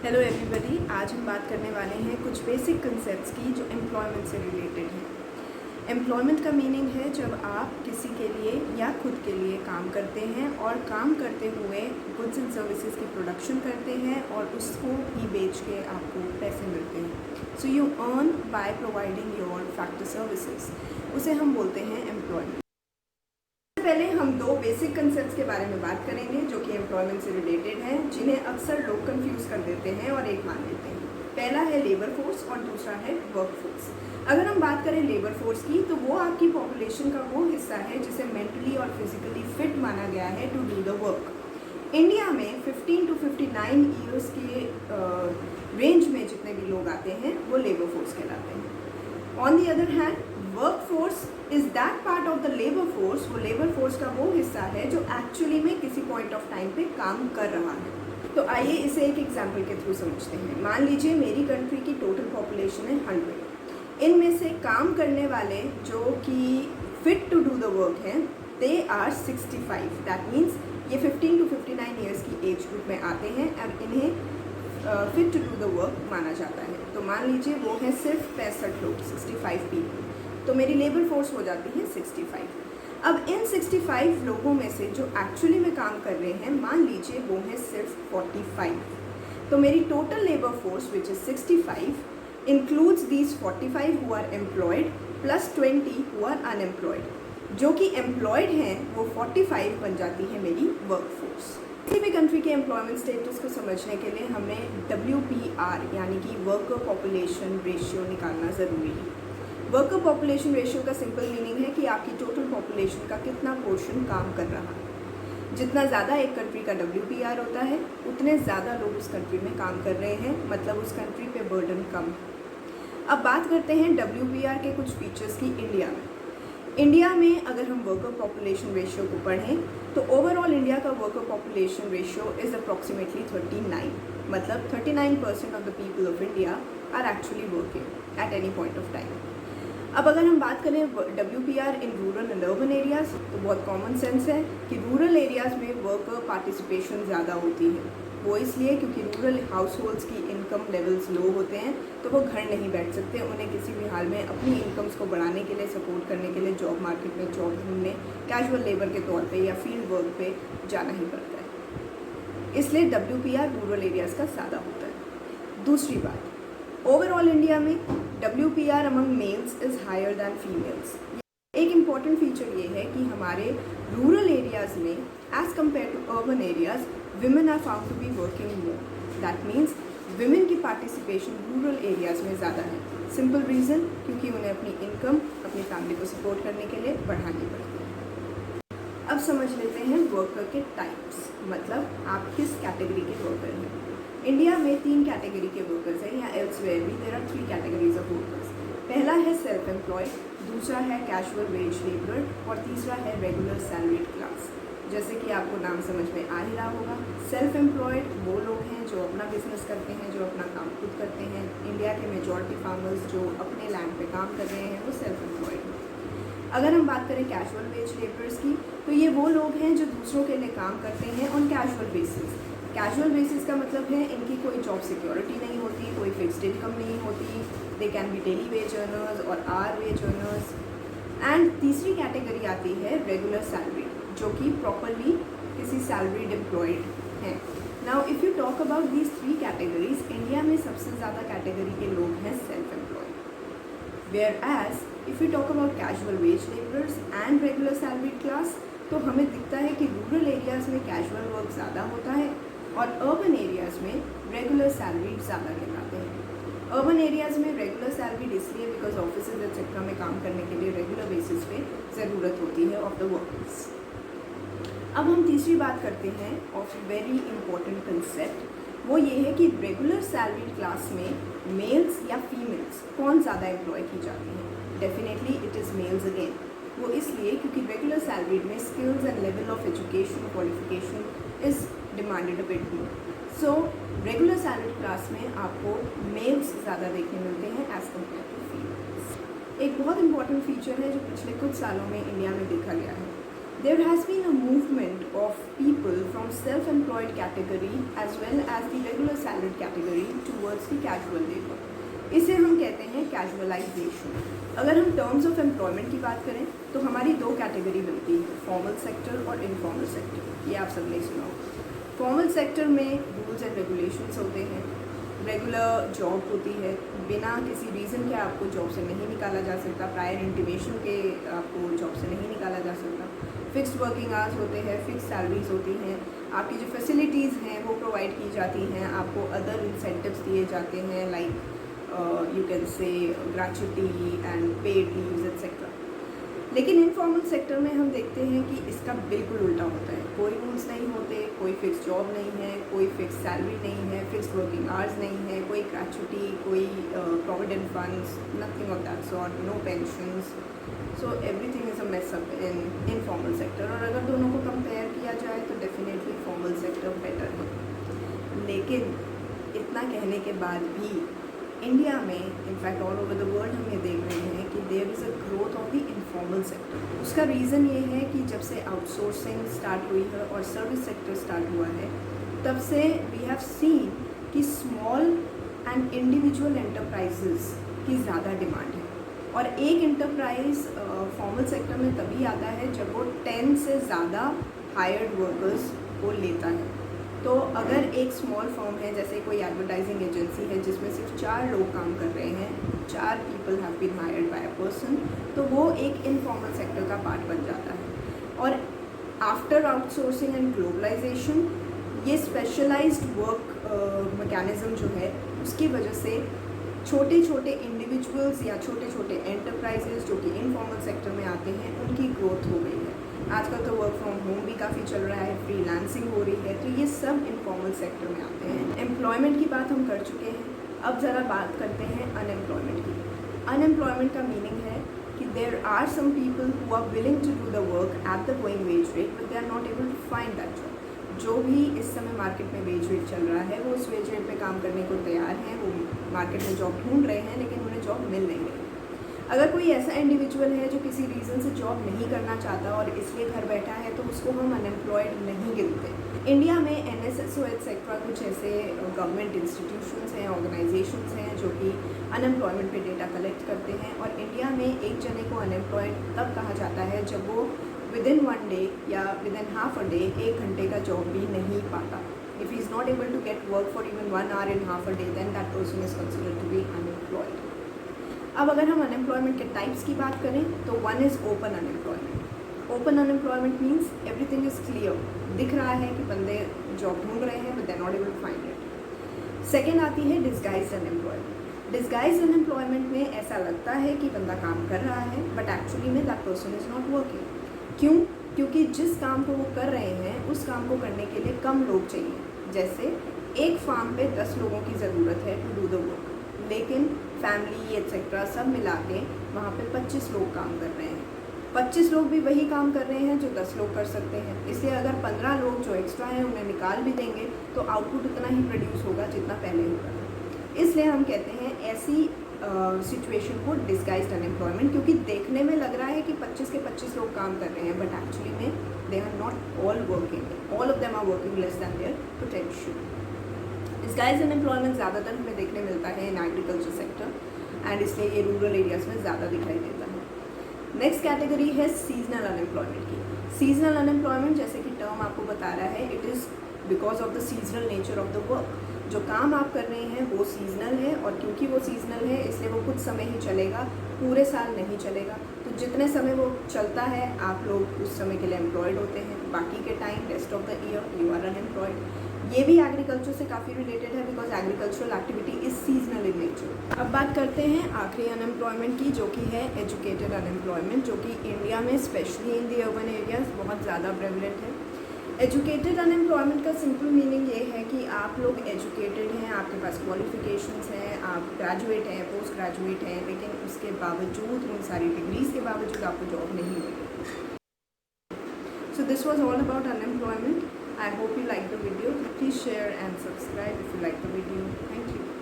Hello everybody, आज हम बात करने वाले हैं कुछ बेसिक कंसेप्ट्स की जो एम्प्लॉयमेंट से रिलेटेड हैं। एम्प्लॉयमेंट का मीनिंग है जब आप किसी के लिए या खुद के लिए काम करते हैं और काम करते हुए गुड्स एंड सर्विसेज की प्रोडक्शन करते हैं और उसको ही बेच के आपको पैसे मिलते हैं। So you earn by providing your factor services, उसे हम बोलते हैं एम्प्लॉयमेंट। पहले हम दो बेसिक कंसेप्ट्स के बारे में बात करेंगे जो कि एम्प्लॉयमेंट से रिलेटेड हैं, जिन्हें अक्सर लोग कंफ्यूज कर देते हैं और एक मान लेते हैं। पहला है लेबर फोर्स और दूसरा है वर्क फोर्स। अगर हम बात करें लेबर फोर्स की, तो वो आपकी पॉपुलेशन का वो हिस्सा है जिसे मेंटली और फिजिकली फिट माना गया है to do the work. India में 15 to 59 ईयर्स के रेंज में जितने भी लोग आते हैं वो लेबर फोर्स कहलाते हैं। On the other hand, work force is that part of the labour force, वो लेबर फोर्स का वो हिस्सा है जो एक्चुअली में किसी पॉइंट ऑफ टाइम पे काम कर रहा है। तो आइए इसे एक एग्जाम्पल के थ्रू समझते हैं। मान लीजिए मेरी कंट्री की टोटल पॉपुलेशन है 100। इनमें से काम करने वाले जो कि fit to do the work हैं, दे आर 65। दैट मीन्स ये 15 to 59 ईयर्स की एज ग्रुप में आते हैं और इन्हें fit to do the work माना जाता है। तो मान लीजिए वो है सिर्फ 65 लोग, 65 पीपल, तो मेरी लेबर फोर्स हो जाती है 65। अब इन 65 लोगों में से जो एक्चुअली में काम कर रहे हैं, मान लीजिए वो है सिर्फ 45। तो मेरी total labour force which is 65 includes these 45 who are employed plus 20 who are unemployed. जो कि एम्प्लॉयड हैं वो 45 बन जाती है मेरी वर्क फोर्स। किसी भी कंट्री के एम्प्लॉयमेंट स्टेटस को समझने के लिए हमें WPR यानी कि वर्कर पॉपुलेशन रेशियो निकालना ज़रूरी है। वर्कर पॉपुलेशन रेशियो का सिंपल मीनिंग है कि आपकी टोटल पॉपुलेशन का कितना पोर्शन काम कर रहा है। जितना ज़्यादा एक कंट्री का WPR होता है, उतने ज़्यादा लोग उस कंट्री में काम कर रहे हैं, मतलब उस कंट्री पे बर्डन कम है। अब बात करते हैं WPR के कुछ फीचर्स की इंडिया में। इंडिया में अगर हम वर्कर पॉपुलेशन रेशियो को पढ़ें तो ओवरऑल इंडिया का worker population ratio is approximately 39, मतलब 39% of the people of India are actually working at any point of time. अब अगर हम बात करें WPR in rural and urban areas, तो बहुत कॉमन सेंस है कि रूरल एरियाज़ में वर्कर पार्टिसिपेशन ज़्यादा होती है। वो इसलिए क्योंकि रूरल हाउस होल्ड्स की इनकम लेवल्स लो होते हैं, तो वो घर नहीं बैठ सकते। उन्हें किसी भी हाल में अपनी इनकम्स को बढ़ाने के लिए, सपोर्ट करने के लिए जॉब मार्केट में जॉब ढूंढने कैजुअल लेबर के तौर पे या फील्ड वर्क पे जाना ही पड़ता है। इसलिए WPR रूरल एरियाज़ का ज़्यादा होता है। दूसरी बात, ओवरऑल इंडिया में WPR among males is higher than females. एक इम्पॉर्टेंट फीचर ये है कि हमारे रूरल एरियाज़ में as compare to urban areas women are found to be working more. That means women की पार्टिसिपेशन रूरल एरियाज़ में ज़्यादा है। सिंपल रीज़न, क्योंकि उन्हें अपनी इनकम अपनी फैमिली को सपोर्ट करने के लिए बढ़ानी पड़ती है। अब समझ लेते हैं वर्कर के टाइप्स, मतलब आप किस कैटेगरी के वर्कर हैं। इंडिया में 3 कैटेगरी के वर्कर्स हैं, या एल्सवेयर भी there are 3 categories of workers. पहला है सेल्फ एम्प्लॉयड, दूसरा है कैजुअल वेज लेबर और तीसरा है रेगुलर सैलरीड क्लास। जैसे कि आपको नाम समझ में आ ही रहा होगा, सेल्फ एम्प्लॉयड वो लोग हैं जो अपना बिजनेस करते हैं, जो अपना काम खुद करते हैं। इंडिया के मेजॉरिटी फार्मर्स जो अपने लैंड पे काम कर रहे हैं वो सेल्फ एम्प्लॉयड हैं। अगर हम बात करें कैजुअल वेज लेबर्स की, तो ये वो लोग हैं जो दूसरों के लिए काम करते हैं on casual basis. Casual basis का मतलब है इनकी कोई जॉब सिक्योरिटी नहीं होती, कोई फिक्स्ड इनकम नहीं होती। They can be daily wage earners और आवर वेज अर्नर्स। एंड तीसरी कैटेगरी आती है रेगुलर सैलरी, जो कि प्रॉपरली किसी सैलरीड एम्प्लॉयड हैं। Now if you talk about these 3 categories, India में सबसे ज़्यादा कैटेगरी के लोग हैं self employed. Whereas if you talk about casual wage labours and regular salaried class, तो हमें दिखता है कि रूरल एरियाज़ में कैजुअल वर्क ज़्यादा होता है और अर्बन एरियाज़ में रेगुलर सैलरीड ज़्यादा कहलाते हैं। अर्बन एरियाज़ में रेगुलर सैलरीड इसलिए बिकॉज ऑफिसेज एक्सेट्रा में काम करने के लिए रेगुलर बेसिस पे ज़रूरत होती है ऑफ द वर्कर्स। अब हम तीसरी बात करते हैं ऑफ वेरी इंपॉर्टेंट कंसेप्ट, वो ये है कि रेगुलर सैलरीड क्लास में मेल्स या फीमेल्स कौन ज़्यादा एम्प्लॉय की जाती हैं। Definitely it is males again. वो इसलिए क्योंकि रेगुलर सैलरीड में skills and level of education qualification is demanded a bit more. So regular salaried class में आपको मेल्स ज़्यादा देखने मिलते हैं एज़ कम्पेयर टू फीमेल्स। एक बहुत इंपॉर्टेंट फीचर है जो पिछले कुछ सालों में इंडिया में देखा गया है, there has been a movement of people from self-employed category as well as the regular salaried category towards the casual labor. इसे हम कहते हैं कैजुअलाइजेशन। अगर हम टर्म्स ऑफ एम्प्लॉयमेंट की बात करें तो हमारी दो कैटेगरी बनती है, फॉर्मल सेक्टर और इनफॉर्मल सेक्टर। ये आप सब ने सुना हो। फॉर्मल सेक्टर में रूल्स एंड रेगुलेशंस होते हैं, रेगुलर जॉब होती है, बिना किसी रीज़न के आपको जॉब से नहीं निकाला जा सकता, प्रायर इंटीमेशन के आपको जॉब से नहीं निकाला जा सकता। फिक्स्ड वर्किंग आवर्स होते हैं, फिक्स सैलरीज होती हैं, आपकी जो फैसिलिटीज़ हैं वो प्रोवाइड की जाती हैं, आपको अदर इंसेंटिव्स दिए जाते हैं like you can say gratuity and paid leaves etc. लेकिन इनफॉर्मल सेक्टर में हम देखते हैं कि इसका बिल्कुल उल्टा होता है। कोई रूल्स नहीं होते, कोई फिक्स जॉब नहीं है, कोई फिक्स सैलरी नहीं है, फिक्स वर्किंग आवर्स नहीं है, कोई ग्रेचुटी, कोई provident funds, nothing of that sort, no pensions. So everything is a mess up in informal sector. और अगर दोनों को कंपेयर किया जाए तो डेफिनेटली फॉर्मल सेक्टर बेटर है। लेकिन इतना कहने के बाद भी इंडिया में, in fact all over the world, हम ये देख रहे हैं कि there is a growth of the informal sector. उसका रीज़न ये है कि जब से आउटसोर्सिंग स्टार्ट हुई है और सर्विस सेक्टर स्टार्ट हुआ है, तब से वी हैव सीन कि स्मॉल एंड इंडिविजुअल एंटरप्राइजेज़ की ज़्यादा डिमांड है। और एक इंटरप्राइज फॉर्मल सेक्टर में तभी आता है जब वो 10 से ज़्यादा हायर्ड वर्कर्स को लेता है। तो अगर एक स्मॉल फर्म है, जैसे कोई एडवर्टाइजिंग एजेंसी है जिसमें सिर्फ 4 लोग काम कर रहे हैं, 4 people have been hired by a person, तो वो एक इनफॉर्मल सेक्टर का पार्ट बन जाता है। और आफ्टर आउटसोर्सिंग एंड ग्लोबलाइजेशन, ये स्पेशलाइज्ड वर्क मैकेनिज़्म जो है, उसकी वजह से छोटे छोटे इंडिविजुअल्स या छोटे छोटे एंटरप्राइजेज जो कि इनफॉर्मल सेक्टर में आते हैं, उनकी ग्रोथ हो गई है। आजकल तो वर्क फ्रॉम होम भी काफ़ी चल रहा है, फ्रीलांसिंग हो रही है, तो ये सब इनफॉर्मल सेक्टर में आते हैं। एम्प्लॉयमेंट की बात हम कर चुके हैं, अब ज़रा बात करते हैं अनएम्प्लॉयमेंट की। अनएम्प्लॉयमेंट का मीनिंग है कि there are some people who are willing to do the work at the going wage rate but they are not able to find that job. जो भी इस समय मार्केट में वेज रेट चल रहा है, वो उस वेज रेट पे काम करने को तैयार हैं, वो मार्केट में जॉब ढूंढ रहे हैं, लेकिन उन्हें जॉब मिल नहीं रही। अगर कोई ऐसा इंडिविजुअल है जो किसी रीज़न से जॉब नहीं करना चाहता और इसलिए घर बैठा है, तो उसको हम अनएम्प्लॉयड नहीं गिनते। इंडिया में NSSO एक्सेट्रा कुछ ऐसे गवर्नमेंट इंस्टीट्यूशंस हैं, ऑर्गेनाइजेशंस हैं जो कि अनएम्प्लॉयमेंट पे डेटा कलेक्ट करते हैं। और इंडिया में एक जने को अनएम्प्लॉयड तब कहा जाता है जब वो विदिन 1 डे या विदिन हाफ अ डे 1 घंटे का जॉब भी नहीं पाता। If he is not able to get work for even 1 hour in half a day, then that person is considered to be unemployed. अब अगर हम अनएम्प्लॉयमेंट के टाइप्स की बात करें तो 1 is open unemployment. Open unemployment means everything is clear, दिख रहा है कि बंदे जॉब ढूंढ रहे हैं but they are not able to find it. Second आती है डिस्गाइज्ड अनएम्प्लॉयमेंट। डिस्गाइज्ड अनएम्प्लॉयमेंट में ऐसा लगता है कि बंदा काम कर रहा है बट एक्चुअली में that person is not working. क्यों? क्योंकि जिस काम को वो कर रहे हैं उस काम को करने के लिए कम लोग चाहिए। जैसे एक फार्म पे 10 लोगों की ज़रूरत है टू डू द वर्क, लेकिन फैमिली एक्सेट्रा सब मिला के वहाँ पे 25 लोग काम कर रहे हैं। 25 लोग भी वही काम कर रहे हैं जो 10 लोग कर सकते हैं। इसलिए अगर 15 लोग जो एक्स्ट्रा हैं उन्हें निकाल भी देंगे तो आउटपुट उतना ही प्रोड्यूस होगा जितना पहले होगा। इसलिए हम कहते हैं ऐसी सिचुएशन को डिस्गाइज्ड अनएम्प्लॉयमेंट, क्योंकि देखने में लग रहा है कि 25 के 25 लोग काम कर रहे हैं बट एक्चुअली में they are not all working, all of them are working less than their potential. Disguised unemployment ज़्यादातर हमें देखने मिलता है इन एग्रीकल्चर सेक्टर एंड इसलिए ये रूरल एरियाज़ में ज़्यादा दिखाई देता है। नेक्स्ट कैटेगरी है सीजनल अनएम्प्लॉयमेंट की। सीजनल अनएम्प्लॉयमेंट, जैसे कि टर्म आपको बता रहा है, it is because of the seasonal nature of the work. जो काम आप कर रहे हैं वो सीजनल है और क्योंकि वो सीजनल है इसलिए वो कुछ समय ही चलेगा, पूरे साल नहीं चलेगा। तो जितने समय वो चलता है आप लोग उस समय के लिए एम्प्लॉयड होते हैं, बाकी के time rest of the year you are unemployed. ये भी एग्रीकल्चर से काफ़ी रिलेटेड है because agricultural activity is seasonal in nature. अब बात करते हैं आखिरी अनएम्प्लॉयमेंट की, जो कि है एजुकेटेड अनएम्प्लॉयमेंट, जो कि इंडिया में specially in the urban areas बहुत ज़्यादा प्रेवलेंट है। एजुकेटेड अनएम्प्लॉयमेंट का सिंपल मीनिंग ये है कि आप लोग एजुकेटेड हैं, आपके पास क्वालिफिकेशंस हैं, आप ग्रेजुएट हैं, पोस्ट ग्रेजुएट हैं, लेकिन उसके बावजूद, उन सारी डिग्रीज़ के बावजूद आपको जॉब नहीं मिली। So this was all about unemployment. I hope you liked the video. Please share and subscribe if you like the video. Thank you.